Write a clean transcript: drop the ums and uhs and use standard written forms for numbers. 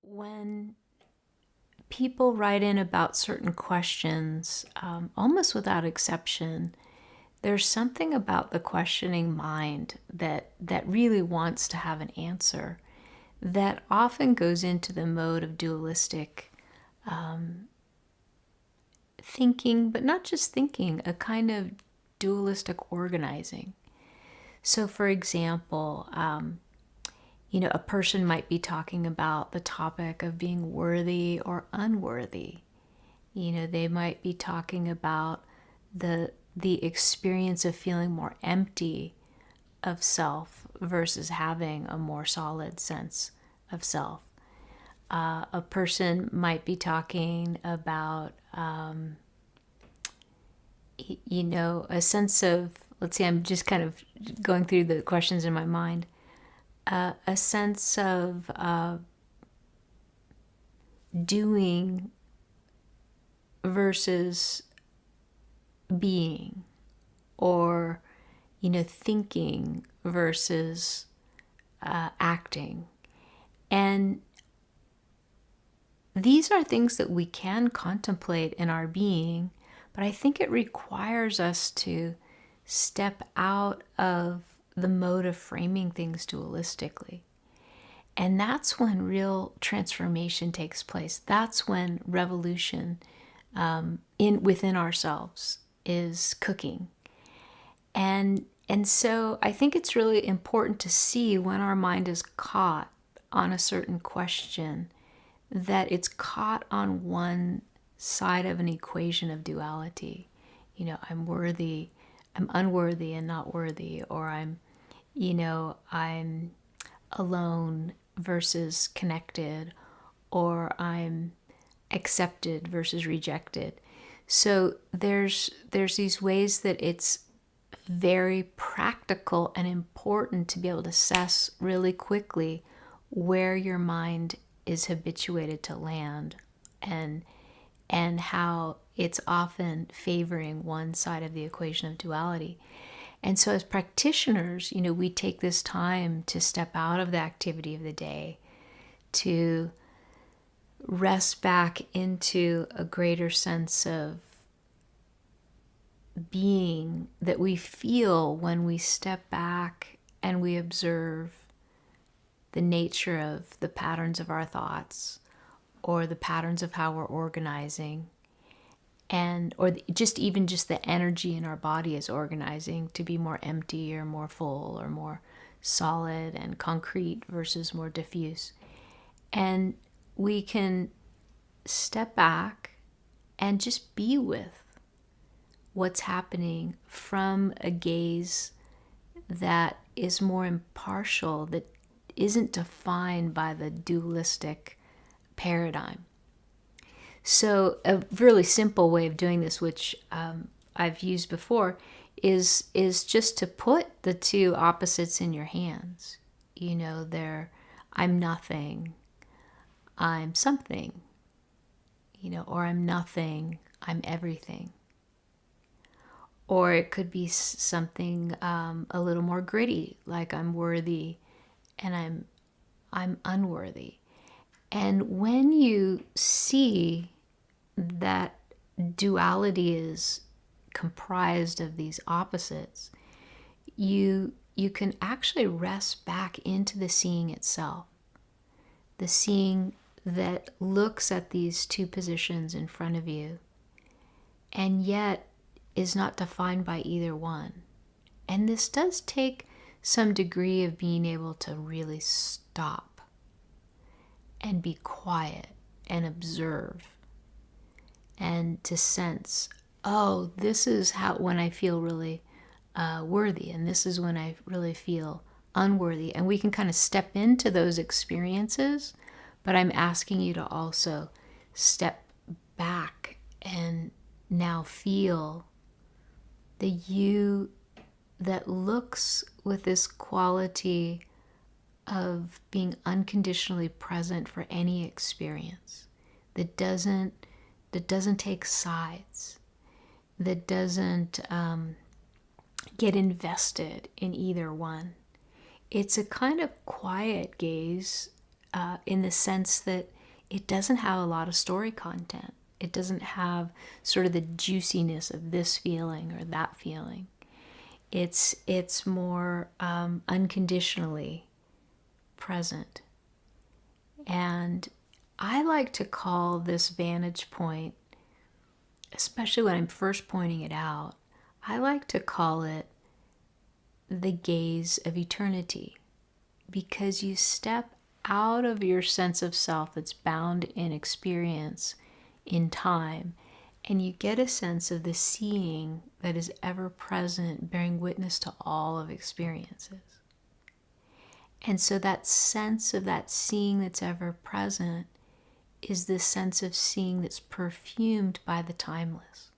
When people write in about certain questions, almost without exception, there's something about the questioning mind that really wants to have an answer that often goes into the mode of dualistic thinking, but not just thinking, a kind of dualistic organizing. So, for example, a person might be talking about the topic of being worthy or unworthy. They might be talking about the experience of feeling more empty of self versus having a more solid sense of self. A person might be talking about, a sense of, let's see, I'm just kind of going through the questions in my mind, a sense of doing versus being, or thinking versus acting. And these are things that we can contemplate in our being, but I think it requires us to step out of the mode of framing things dualistically. And that's when real transformation takes place. That's when revolution within ourselves is cooking. And so I think it's really important to see when our mind is caught on a certain question, that it's caught on one side of an equation of duality. I'm worthy, I'm unworthy and not worthy, or I'm alone versus connected, or I'm accepted versus rejected. So there's these ways that it's very practical and important to be able to assess really quickly where your mind is habituated to land, and how it's often favoring one side of the equation of duality. And so as practitioners, we take this time to step out of the activity of the day, to rest back into a greater sense of being that we feel when we step back and we observe the nature of the patterns of our thoughts, or the patterns of how we're organizing, and or just the energy in our body is organizing to be more empty or more full or more solid and concrete versus more diffuse. And we can step back and just be with what's happening from a gaze that is more impartial, that isn't defined by the dualistic paradigm. So a really simple way of doing this, which I've used before, is just to put the two opposites in your hands. I'm nothing, I'm something, or I'm nothing, I'm everything. Or it could be something a little more gritty, like I'm worthy and I'm unworthy. And when you see that duality is comprised of these opposites, you can actually rest back into the seeing itself. The seeing that looks at these two positions in front of you and yet is not defined by either one. And this does take some degree of being able to really stop and be quiet and observe, and to sense, oh, this is how when I feel really worthy, and this is when I really feel unworthy. And we can kind of step into those experiences, but I'm asking you to also step back and now feel the you that looks with this quality of being unconditionally present for any experience, that doesn't take sides, that doesn't get invested in either one. It's a kind of quiet gaze in the sense that it doesn't have a lot of story content. It doesn't have sort of the juiciness of this feeling or that feeling. It's more unconditionally present. And I like to call this vantage point, especially when I'm first pointing it out, I like to call it the gaze of eternity, because you step out of your sense of self that's bound in experience in time, and you get a sense of the seeing that is ever present, bearing witness to all of experiences. And so that sense of that seeing that's ever present is this sense of seeing that's perfumed by the timeless.